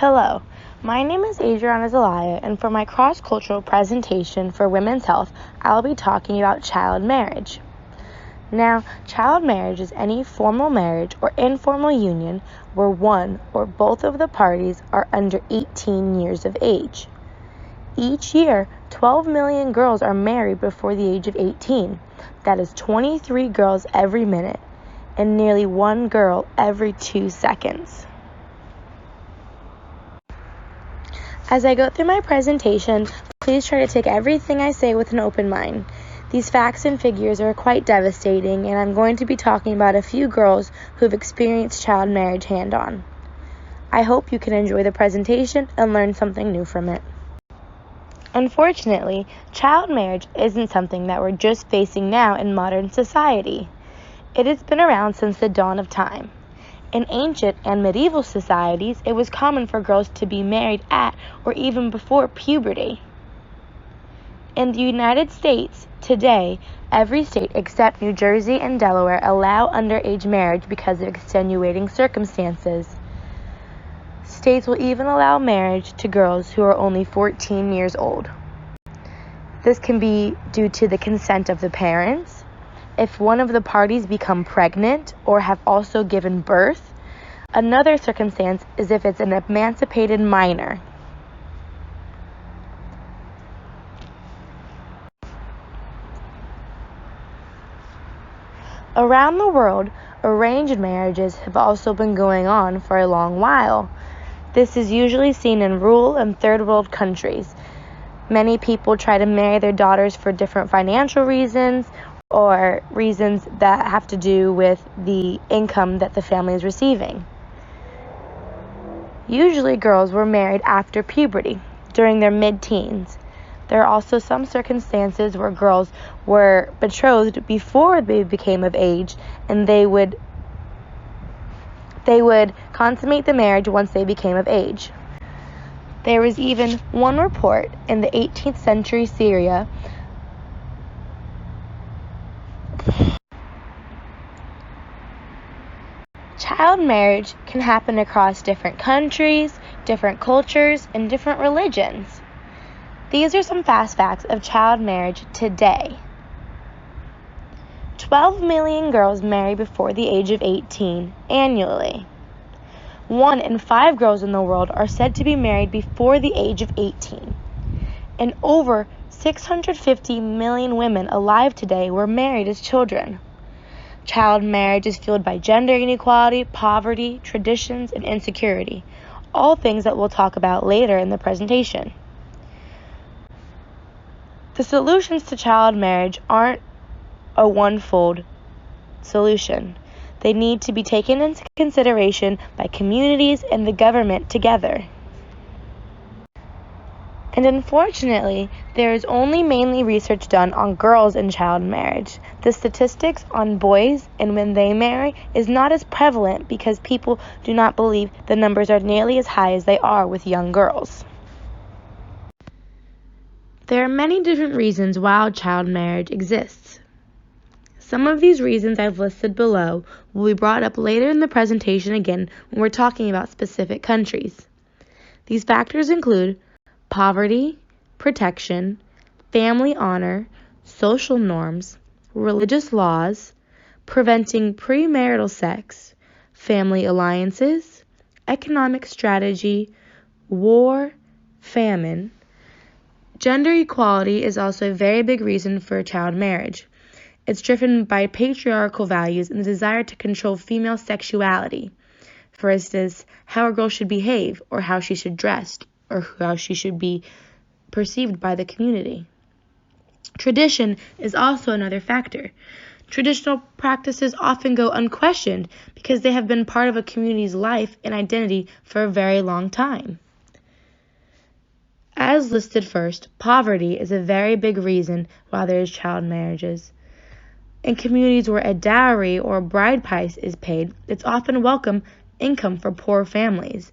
Hello, my name is Adriana Zelaya, and for my cross-cultural presentation for Women's Health, I'll be talking about child marriage. Now, child marriage is any formal marriage or informal union where one or both of the parties are under 18 years of age. Each year, 12 million girls are married before the age of 18. That is 23 girls every minute, and nearly one girl every 2 seconds. As I go through my presentation, please try to take everything I say with an open mind. These facts and figures are quite devastating, and I'm going to be talking about a few girls who have experienced child marriage hand-on. I hope you can enjoy the presentation and learn something new from it. Unfortunately, child marriage isn't something that we're just facing now in modern society. It has been around since the dawn of time. In ancient and medieval societies, it was common for girls to be married at or even before puberty. In the United States, today, every state except New Jersey and Delaware allow underage marriage because of extenuating circumstances. States will even allow marriage to girls who are only 14 years old. This can be due to the consent of the parents, if one of the parties become pregnant or have also given birth. Another circumstance is if it's an emancipated minor. Around the world, arranged marriages have also been going on for a long while. This is usually seen in rural and third world countries. Many people try to marry their daughters for different financial reasons or reasons that have to do with the income that the family is receiving. Usually girls were married after puberty, during their mid-teens. There are also some circumstances where girls were betrothed before they became of age, and they would consummate the marriage once they became of age. There was even one report in the 18th century Syria Child marriage can happen across different countries, different cultures, and different religions. These are some fast facts of child marriage today. 12 million girls marry before the age of 18 annually. 1 in 5 girls in the world are said to be married before the age of 18. And over 650 million women alive today were married as children. Child marriage is fueled by gender inequality, poverty, traditions, and insecurity, all things that we'll talk about later in the presentation. The solutions to child marriage aren't a one-fold solution. They need to be taken into consideration by communities and the government together. And unfortunately, there is only mainly research done on girls in child marriage. The statistics on boys and when they marry is not as prevalent because people do not believe the numbers are nearly as high as they are with young girls. There are many different reasons why child marriage exists. Some of these reasons I've listed below will be brought up later in the presentation again when we're talking about specific countries. These factors include poverty, protection, family honor, social norms, religious laws, preventing premarital sex, family alliances, economic strategy, war, famine. Gender equality is also a very big reason for child marriage. It's driven by patriarchal values and the desire to control female sexuality. For instance, how a girl should behave or how she should dress, or how she should be perceived by the community. Tradition is also another factor. Traditional practices often go unquestioned because they have been part of a community's life and identity for a very long time. As listed first, poverty is a very big reason why there is child marriages. In communities where a dowry or a bride price is paid, it's often welcome income for poor families,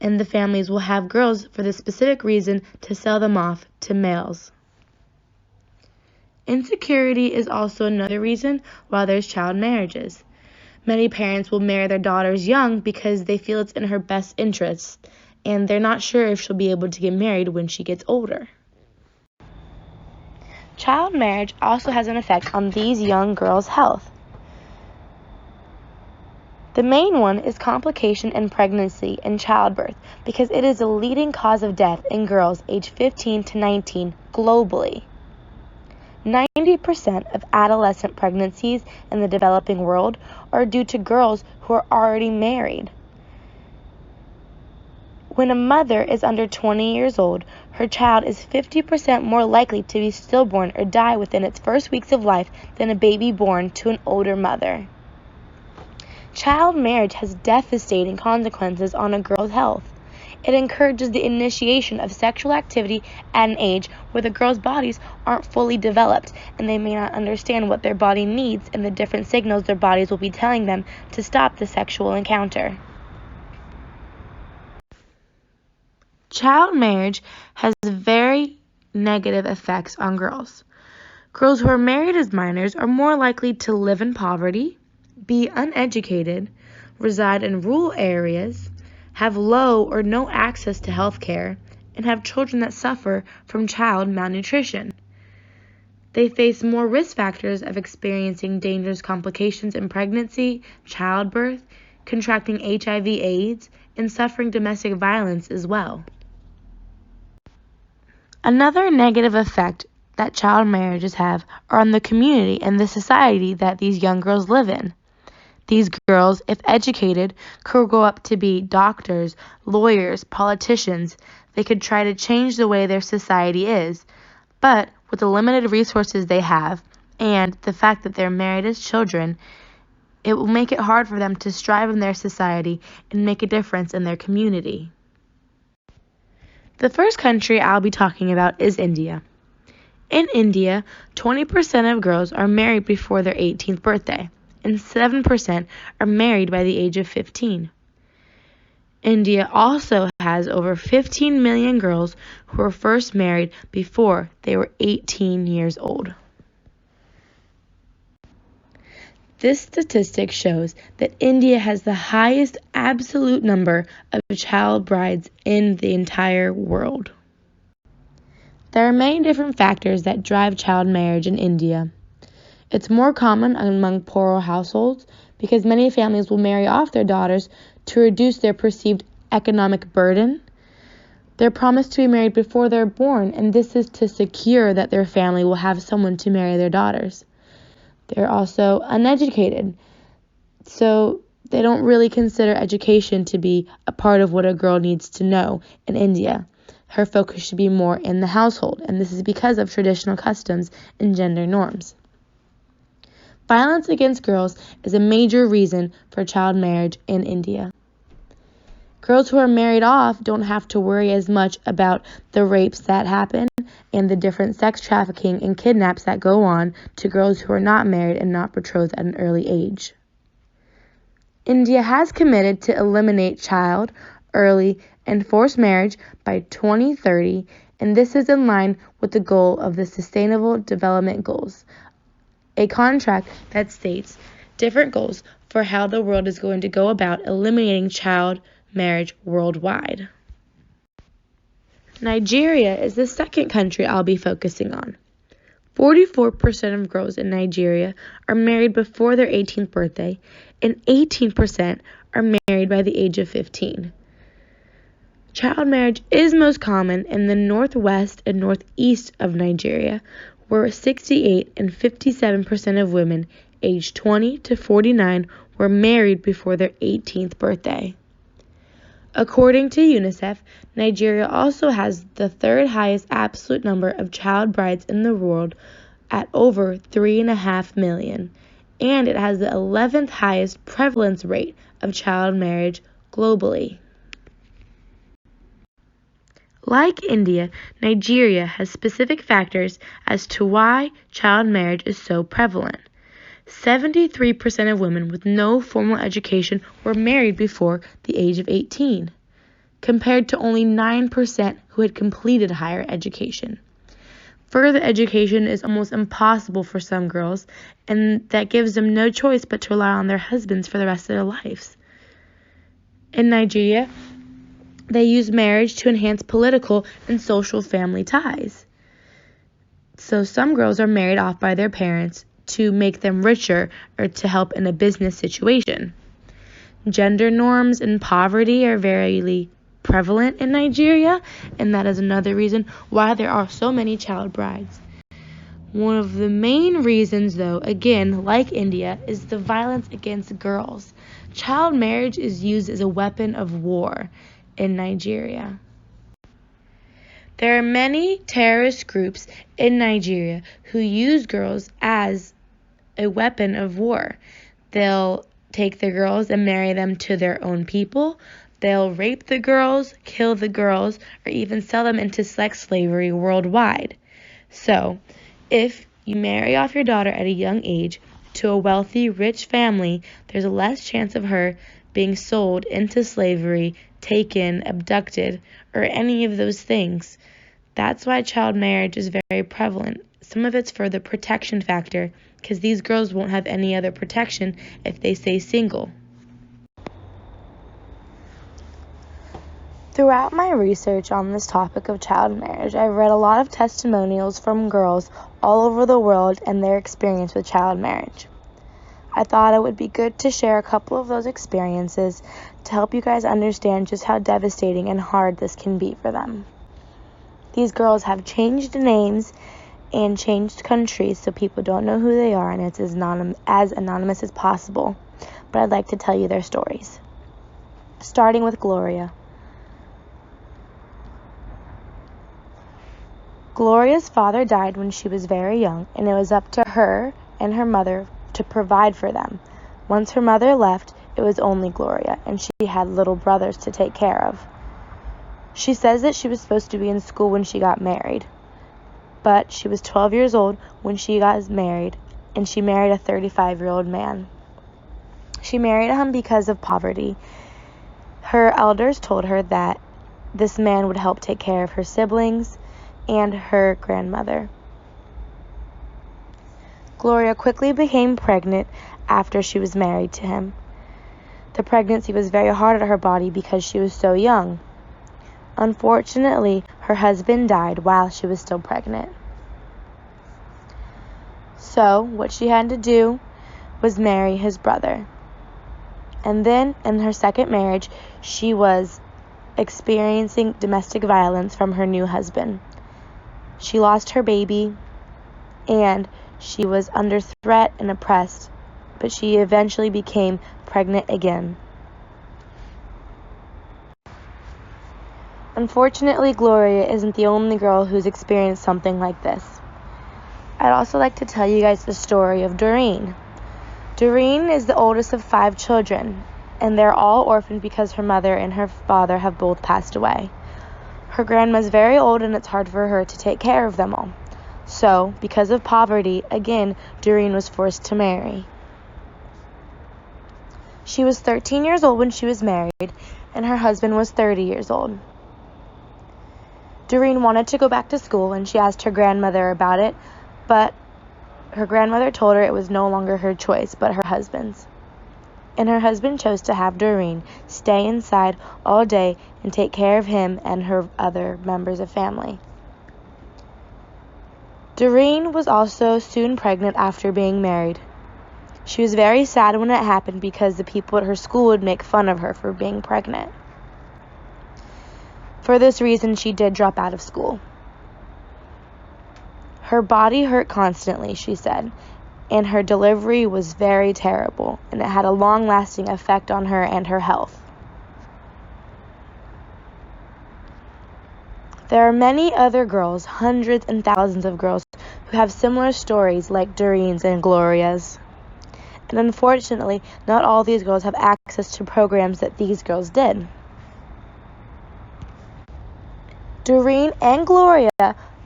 and the families will have girls for the specific reason to sell them off to males. Insecurity is also another reason why there's child marriages. Many parents will marry their daughters young because they feel it's in her best interest, and they're not sure if she'll be able to get married when she gets older. Child marriage also has an effect on these young girls' health. The main one is complication in pregnancy and childbirth because it is a leading cause of death in girls aged 15 to 19 globally. 90% of adolescent pregnancies in the developing world are due to girls who are already married. When a mother is under 20 years old, her child is 50% more likely to be stillborn or die within its first weeks of life than a baby born to an older mother. Child marriage has devastating consequences on a girl's health. It encourages the initiation of sexual activity at an age where the girls' bodies aren't fully developed and they may not understand what their body needs and the different signals their bodies will be telling them to stop the sexual encounter. Child marriage has very negative effects on girls. Girls who are married as minors are more likely to live in poverty, be uneducated, reside in rural areas, have low or no access to health care, and have children that suffer from child malnutrition. They face more risk factors of experiencing dangerous complications in pregnancy, childbirth, contracting HIV/AIDS, and suffering domestic violence as well. Another negative effect that child marriages have are on the community and the society that these young girls live in. These girls, if educated, could grow up to be doctors, lawyers, politicians. They could try to change the way their society is. But with the limited resources they have, and the fact that they're married as children, it will make it hard for them to strive in their society and make a difference in their community. The first country I'll be talking about is India. In India, 20% of girls are married before their 18th birthday, and 7% are married by the age of 15. India also has over 15 million girls who were first married before they were 18 years old. This statistic shows that India has the highest absolute number of child brides in the entire world. There are many different factors that drive child marriage in India. It's more common among poorer households because many families will marry off their daughters to reduce their perceived economic burden. They're promised to be married before they're born, and this is to secure that their family will have someone to marry their daughters. They're also uneducated, so they don't really consider education to be a part of what a girl needs to know in India. Her focus should be more in the household, and this is because of traditional customs and gender norms. Violence against girls is a major reason for child marriage in India. Girls who are married off don't have to worry as much about the rapes that happen and the different sex trafficking and kidnaps that go on to girls who are not married and not betrothed at an early age. India has committed to eliminate child, early, and forced marriage by 2030, and this is in line with the goal of the Sustainable Development Goals, a contract that states different goals for how the world is going to go about eliminating child marriage worldwide. Nigeria is the second country I'll be focusing on. 44% of girls in Nigeria are married before their 18th birthday, and 18% are married by the age of 15. Child marriage is most common in the northwest and northeast of Nigeria, where 68 and 57% of women aged 20 to 49 were married before their 18th birthday. According to UNICEF, Nigeria also has the third highest absolute number of child brides in the world at over 3.5 million, and it has the 11th highest prevalence rate of child marriage globally. Like India, Nigeria has specific factors as to why child marriage is so prevalent. 73% of women with no formal education were married before the age of 18, compared to only 9% who had completed higher education. Further education is almost impossible for some girls, and that gives them no choice but to rely on their husbands for the rest of their lives. In Nigeria, They use marriage to enhance political and social family ties. So some girls are married off by their parents to make them richer or to help in a business situation. Gender norms and poverty are very prevalent in Nigeria, and that is another reason why there are so many child brides. One of the main reasons, though, again, like India, is the violence against girls. Child marriage is used as a weapon of war in Nigeria. There are many terrorist groups in Nigeria who use girls as a weapon of war. They'll take the girls and marry them to their own people. They'll rape the girls, kill the girls, or even sell them into sex slavery worldwide. So, if you marry off your daughter at a young age to a wealthy, rich family, there's a less chance of her being sold into slavery, taken, abducted, or any of those things. That's why child marriage is very prevalent. Some of it's for the protection factor, because these girls won't have any other protection if they stay single. Throughout my research on this topic of child marriage, I've read a lot of testimonials from girls all over the world and their experience with child marriage. I thought it would be good to share a couple of those experiences to help you guys understand just how devastating and hard this can be for them. These girls have changed names and changed countries so people don't know who they are, and it's as anonymous as possible. But I'd like to tell you their stories. Starting with Gloria. Gloria's father died when she was very young, and it was up to her and her mother to provide for them. Once her mother left, it was only Gloria, and she had little brothers to take care of. She says that she was supposed to be in school when she got married, but she was 12 years old when she got married, and she married a 35-year-old man. She married him because of poverty. Her elders told her that this man would help take care of her siblings and her grandmother. Gloria quickly became pregnant after she was married to him. The pregnancy was very hard on her body because she was so young. Unfortunately, her husband died while she was still pregnant. So, what she had to do was marry his brother. And then, in her second marriage, she was experiencing domestic violence from her new husband. She lost her baby, and she was under threat and oppressed, but she eventually became pregnant again. Unfortunately, Gloria isn't the only girl who's experienced something like this. I'd also like to tell you guys the story of Doreen. Doreen is the oldest of 5 children, and they're all orphaned because her mother and her father have both passed away. Her grandma's very old, and it's hard for her to take care of them all. So, because of poverty, again, Doreen was forced to marry. She was 13 years old when she was married, and her husband was 30 years old. Doreen wanted to go back to school, and she asked her grandmother about it, but her grandmother told her it was no longer her choice, but her husband's. And her husband chose to have Doreen stay inside all day and take care of him and her other members of family. Doreen was also soon pregnant after being married. She was very sad when it happened because the people at her school would make fun of her for being pregnant. For this reason, she did drop out of school. Her body hurt constantly, she said, and her delivery was very terrible, and it had a long-lasting effect on her and her health. There are many other girls, hundreds and thousands of girls, who have similar stories like Doreen's and Gloria's. And unfortunately, not all these girls have access to programs that these girls did. Doreen and Gloria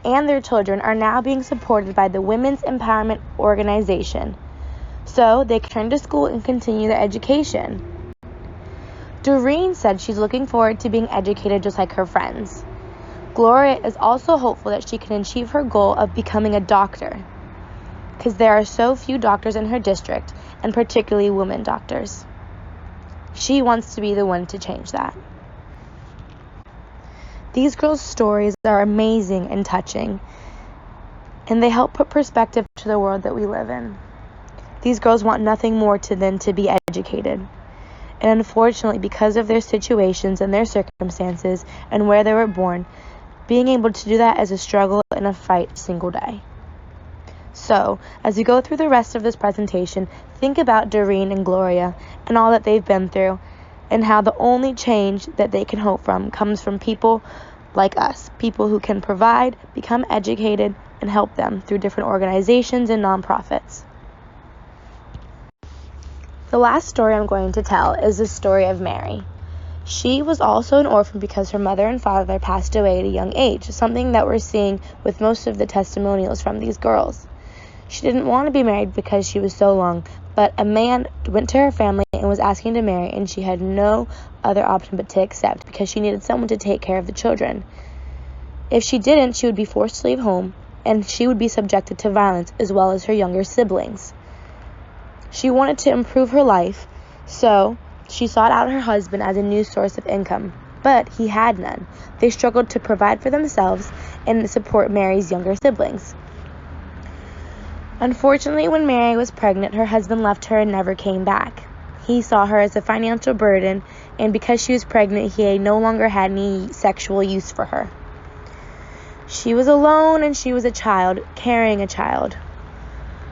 and their children are now being supported by the Women's Empowerment Organization, so they can return to school and continue their education. Doreen said she's looking forward to being educated just like her friends. Gloria is also hopeful that she can achieve her goal of becoming a doctor, because there are so few doctors in her district, and particularly women doctors. She wants to be the one to change that. These girls' stories are amazing and touching, and they help put perspective to the world that we live in. These girls want nothing more than to be educated. And unfortunately, because of their situations and their circumstances and where they were born, being able to do that is a struggle and a fight every single day. So, as we go through the rest of this presentation, think about Doreen and Gloria and all that they've been through, and how the only change that they can hope from comes from people like us, people who can provide, become educated, and help them through different organizations and nonprofits. The last story I'm going to tell is the story of Mary. She was also an orphan because her mother and father passed away at a young age, something that we're seeing with most of the testimonials from these girls. She didn't want to be married because she was so young, but a man went to her family and was asking to marry, and she had no other option but to accept because she needed someone to take care of the children. If she didn't, she would be forced to leave home, and she would be subjected to violence as well as her younger siblings. She wanted to improve her life, so she sought out her husband as a new source of income, but he had none. They struggled to provide for themselves and support Mary's younger siblings. Unfortunately, when Mary was pregnant, her husband left her and never came back. He saw her as a financial burden, and because she was pregnant, he no longer had any sexual use for her. She was alone, and she was a child, carrying a child.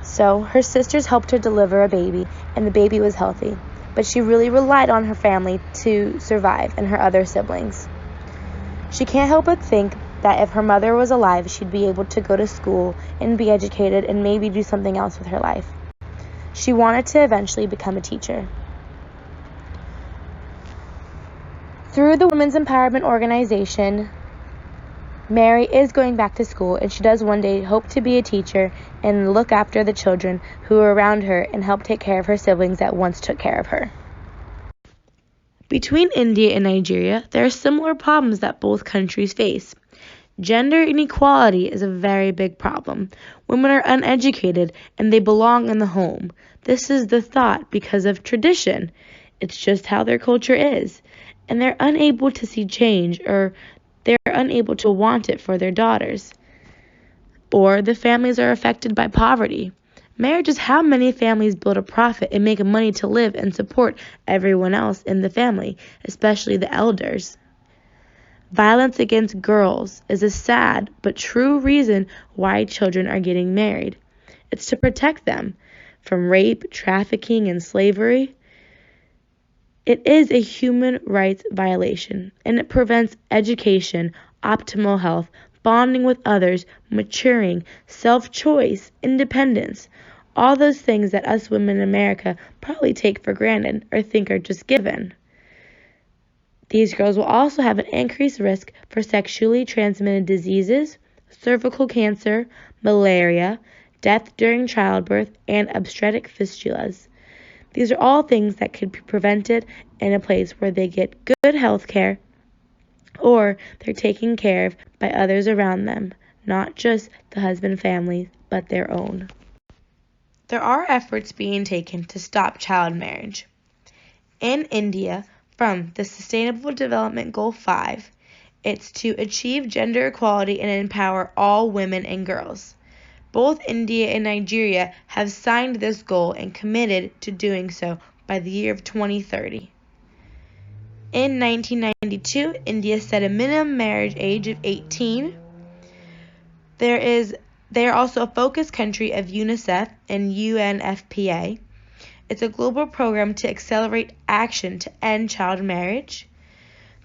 So her sisters helped her deliver a baby, and the baby was healthy, but she really relied on her family to survive and her other siblings. She can't help but think that if her mother was alive, she'd be able to go to school and be educated and maybe do something else with her life. She wanted to eventually become a teacher. Through the Women's Empowerment Organization, Mary is going back to school, and she does one day hope to be a teacher and look after the children who are around her and help take care of her siblings that once took care of her. Between India and Nigeria, there are similar problems that both countries face. Gender inequality is a very big problem. Women are uneducated and they belong in the home. This is the thought because of tradition. It's just how their culture is. And they're unable to see change, or they're unable to want it for their daughters. Or the families are affected by poverty. Marriage is how many families build a profit and make money to live and support everyone else in the family, especially the elders. Violence against girls is a sad but true reason why children are getting married. It's to protect them from rape, trafficking, and slavery. It is a human rights violation, and it prevents education, optimal health, bonding with others, maturing, self-choice, independence, all those things that us women in America probably take for granted or think are just given. These girls will also have an increased risk for sexually transmitted diseases, cervical cancer, malaria, death during childbirth, and obstetric fistulas. These are all things that could be prevented in a place where they get good health care, or they're taken care of by others around them, not just the husband family, but their own. There are efforts being taken to stop child marriage. In India, from the Sustainable Development Goal 5, it's to achieve gender equality and empower all women and girls. Both India and Nigeria have signed this goal and committed to doing so by the year of 2030. In 1992, India set a minimum marriage age of 18. They are also a focus country of UNICEF and UNFPA. It's a global program to accelerate action to end child marriage.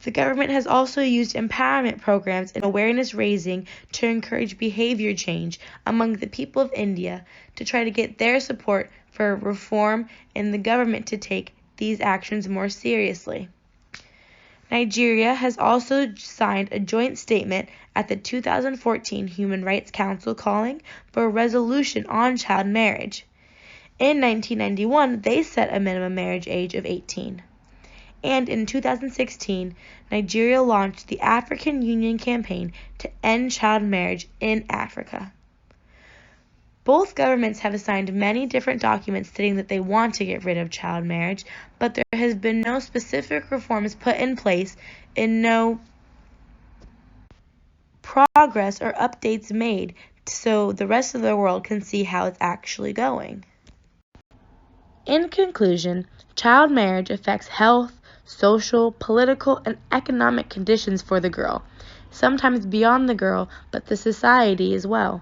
The government has also used empowerment programs and awareness raising to encourage behavior change among the people of India to try to get their support for reform and the government to take these actions more seriously. Nigeria has also signed a joint statement at the 2014 Human Rights Council calling for a resolution on child marriage. In 1991, they set a minimum marriage age of 18. And in 2016, Nigeria launched the African Union campaign to end child marriage in Africa. Both governments have signed many different documents stating that they want to get rid of child marriage, but there has been no specific reforms put in place and no progress or updates made so the rest of the world can see how it's actually going. In conclusion, child marriage affects health, social, political, and economic conditions for the girl, sometimes beyond the girl, but the society as well.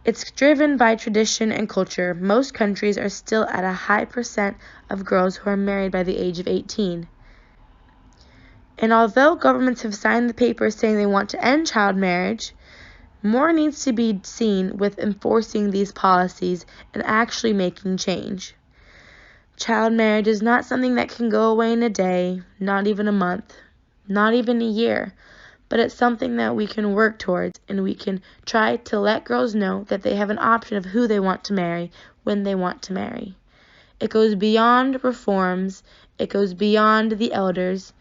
It's driven by tradition and culture. Most countries are still at a high percent of girls who are married by the age of 18. And although governments have signed the papers saying they want to end child marriage, more needs to be seen with enforcing these policies and actually making change. Child marriage is not something that can go away in a day, not even a month, not even a year, but it's something that we can work towards, and we can try to let girls know that they have an option of who they want to marry when they want to marry. It goes beyond reforms, it goes beyond the elders.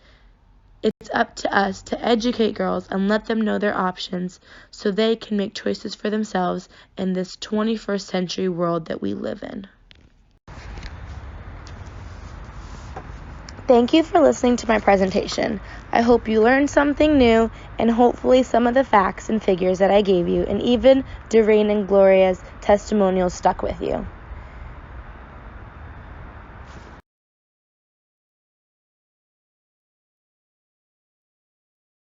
It's up to us to educate girls and let them know their options so they can make choices for themselves in this 21st century world that we live in. Thank you for listening to my presentation. I hope you learned something new, and hopefully some of the facts and figures that I gave you, and even Doreen and Gloria's testimonials stuck with you.